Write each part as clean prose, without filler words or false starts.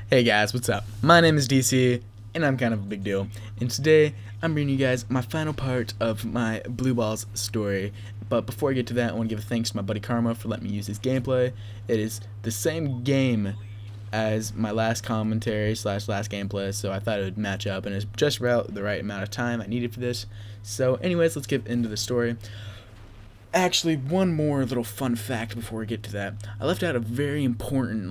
Hey guys, what's up? My name is DC, and I'm kind of a big deal. And today, I'm bringing you guys my final part of my Blue Balls story. But before I get to that, I want to give a thanks to my buddy Karma for letting me use his gameplay. It is the same game as my last commentary slash last gameplay, so I thought it would match up, and it's just about the right amount of time I needed for this. So anyways, let's get into the story. Actually, one more little fun fact before we get to that. I left out a very important,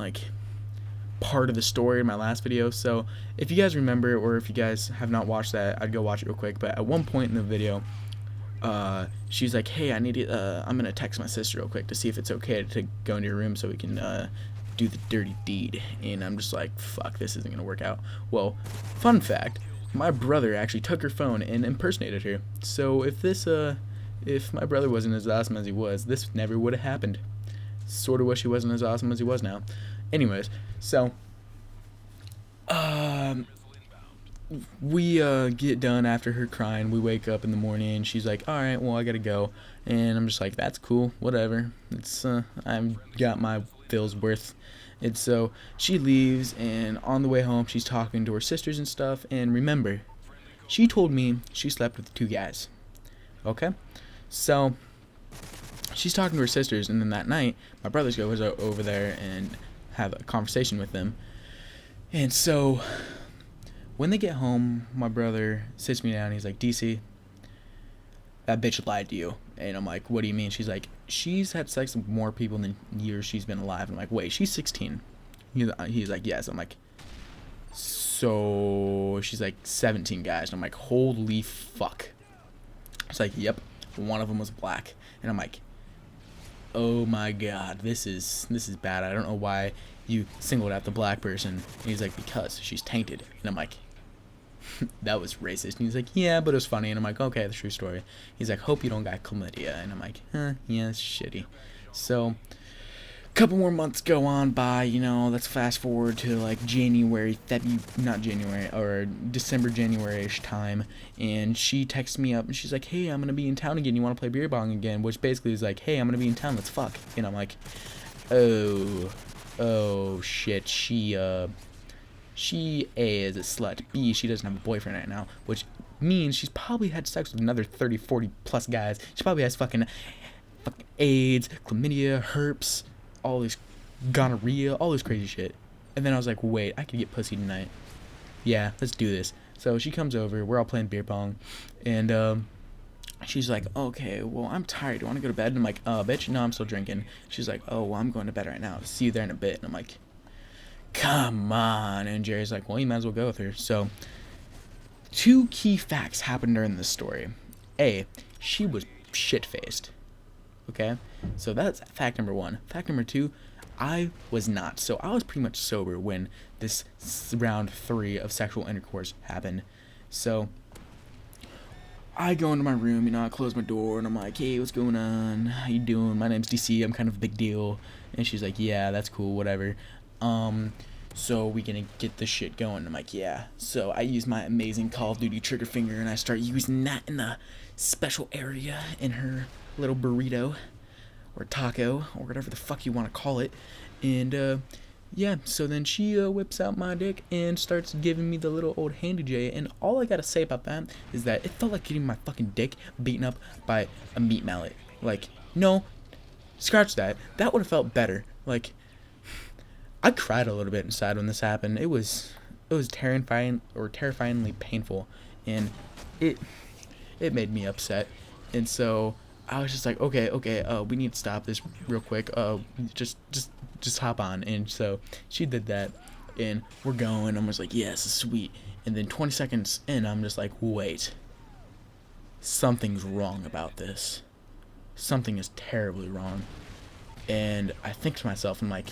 part of the story in my last video, so if you guys remember, or if you guys have not watched that, I'd go watch it real quick. But at one point in the video, she's like, hey, I'm gonna text my sister real quick to see if it's okay to go into your room so we can do the dirty deed. And I'm just like, fuck, this isn't gonna work out. Well, fun fact, my brother actually took her phone and impersonated her. So if my brother wasn't as awesome as he was, this never would have happened. Sort of wish he wasn't as awesome as he was now. Anyways, so we get done after her crying. We wake up in the morning. She's like, all right, well, I gotta go. And I'm just like, that's cool, whatever. It's I've got my fill's worth. And so she leaves, and on the way home, she's talking to her sisters and stuff. And remember, she told me she slept with 2 guys. Okay, so she's talking to her sisters, and then that night, my brother goes over there and have a conversation with them. And so when they get home, my brother sits me down. He's like, DC, that bitch lied to you. And I'm like, what do you mean? She's like, she's had sex with more people than years she's been alive. I'm like, wait, she's 16. He's like, yes. I'm like, so she's like 17 guys. And I'm like, holy fuck. It's like, yep, one of them was black. And I'm like, oh my god, this is bad. I don't know why you singled out the black person. And he's like, because she's tainted. And I'm like, that was racist. And he's like, yeah, but it was funny. And I'm like, okay, the true story. He's like, hope you don't got chlamydia. And I'm like, yeah, it's shitty. So a couple more months go on by, let's fast forward to like not January, or December, January-ish time. And she texts me up and she's like, hey, I'm gonna be in town again, you want to play beer bong again? Which basically is like, hey, I'm gonna be in town, let's fuck. And I'm like, oh shit. She A, is a slut. B, she doesn't have a boyfriend right now, which means she's probably had sex with another 30, 40 plus guys. She probably has fucking AIDS, chlamydia, herpes, all this gonorrhea, all this crazy shit. And then I was like, wait, I could get pussy tonight. Yeah, let's do this. So she comes over, we're all playing beer pong, and she's like, okay, well, I'm tired, do you want to go to bed? And I'm like, bitch, no, I'm still drinking. She's like, oh, well, I'm going to bed right now, see you there in a bit. And I'm like, come on. And Jerry's like, well, you might as well go with her. So 2 key facts happened during this story. A, she was shit-faced. Okay, so that's fact number 1. Fact number 2, I was not. So I was pretty much sober when this round 3 of sexual intercourse happened. So I go into my room, I close my door, and I'm like, hey, what's going on? How you doing? My name's DC. I'm kind of a big deal. And she's like, yeah, that's cool, whatever. So we gonna get this shit going? I'm like, yeah. So I use my amazing Call of Duty trigger finger, and I start using that in the special area in her little burrito or taco or whatever the fuck you want to call it. And yeah, so then she whips out my dick and starts giving me the little old handy J. And all I gotta say about that is that it felt like getting my fucking dick beaten up by a meat mallet. Like, no, scratch that. That would have felt better. Like, I cried a little bit inside when this happened. It was terrifyingly painful, and it made me upset. And so I was just like, okay, we need to stop this real quick. Just hop on. And so she did that, and we're going. I'm just like, yes, sweet. And then 20 seconds in, I'm just like, wait, something's wrong about this. Something is terribly wrong. And I think to myself, I'm like,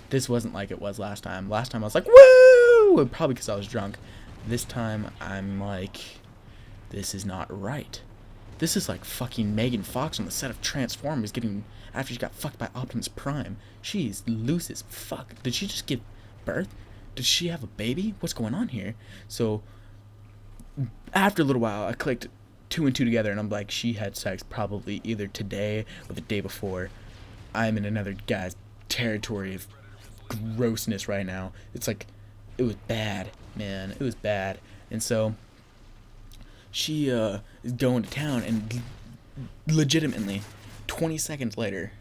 this wasn't like it was last time. Last time I was like, woo! Probably because I was drunk. This time I'm like, this is not right. This is like fucking Megan Fox on the set of Transformers after she got fucked by Optimus Prime. She's loose as fuck. Did she just give birth? Did she have a baby? What's going on here? So after a little while, I clicked 2 and 2 together, and I'm like, she had sex probably either today or the day before. I'm in another guy's territory of grossness right now. It's like it was bad, man. It was bad. And so she is going to town, and legitimately 20 seconds later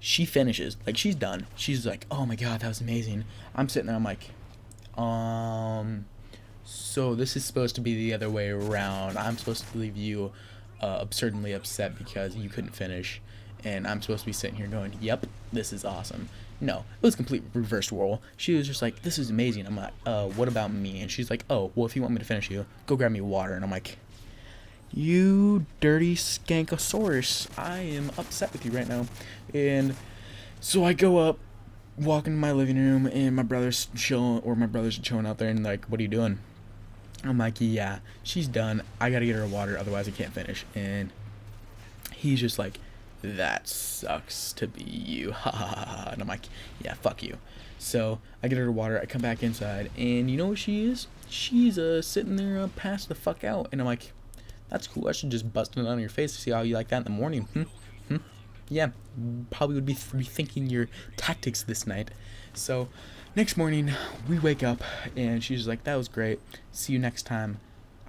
she finishes, like she's done. She's like, oh my god, that was amazing. I'm sitting there, I'm like, so this is supposed to be the other way around. I'm supposed to leave you absurdly upset because you couldn't finish, and I'm supposed to be sitting here going, yep, this is awesome. No, it was complete reverse role. She was just like, this is amazing. I'm like, what about me? And she's like, oh, well, if you want me to finish you, go grab me water. And I'm like, you dirty skankosaurus, I am upset with you right now. And so I go up, walk into my living room, and my brother's chilling out there, and like, what are you doing? I'm like, yeah, she's done. I gotta get her water, otherwise I can't finish. And he's just like, that sucks to be you, ha ha ha ha. And I'm like, yeah, fuck you. So I get her water, I come back inside, and you know what she is? She's sitting there passed the fuck out. And I'm like, that's cool, I should just bust it on your face to see how you like that in the morning. Yeah, probably would be rethinking your tactics this night. So next morning we wake up, and she's like, that was great, see you next time,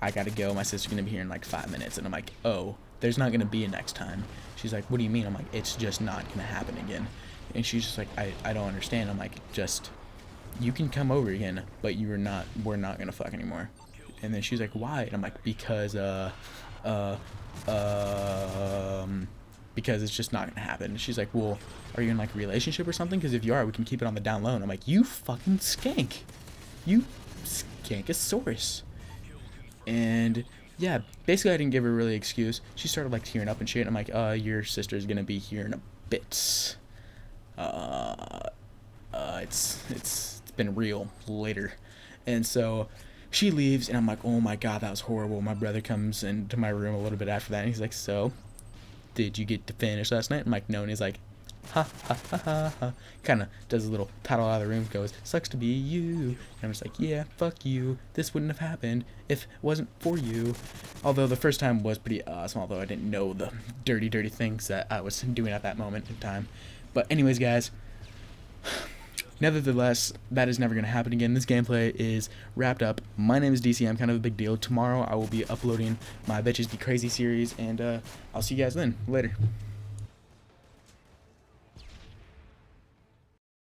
I gotta go, my sister's gonna be here in like 5 minutes. And I'm like, oh, there's not gonna be a next time. She's like, what do you mean? I'm like, it's just not gonna happen again. And she's just like, I don't understand. I'm like, just, you can come over again, but we're not gonna fuck anymore. And then she's like, why? And I'm like, because because it's just not gonna happen. And she's like, well, are you in like a relationship or something? Because if you are, we can keep it on the down low. And I'm like, you fucking skank, you skankosaurus. And yeah, basically I didn't give her really excuse. She started like tearing up and shit. I'm like, your sister's gonna be here in a bit. It's been real later. And so she leaves, and I'm like, oh my god, that was horrible. My brother comes into my room a little bit after that, and he's like, so, did you get to finish last night? I'm like, no. And he's like, ha ha ha ha ha. Kind of does a little tattle out of the room, goes, sucks to be you. And I'm just like, yeah, fuck you. This wouldn't have happened if it wasn't for you. Although the first time was pretty awesome, although I didn't know the dirty things that I was doing at that moment in time. But anyways, guys, nevertheless, that is never going to happen again. This gameplay is wrapped up. My name is DC. I'm kind of a big deal. Tomorrow I will be uploading my Bitches Be Crazy series, and I'll see you guys then. Later.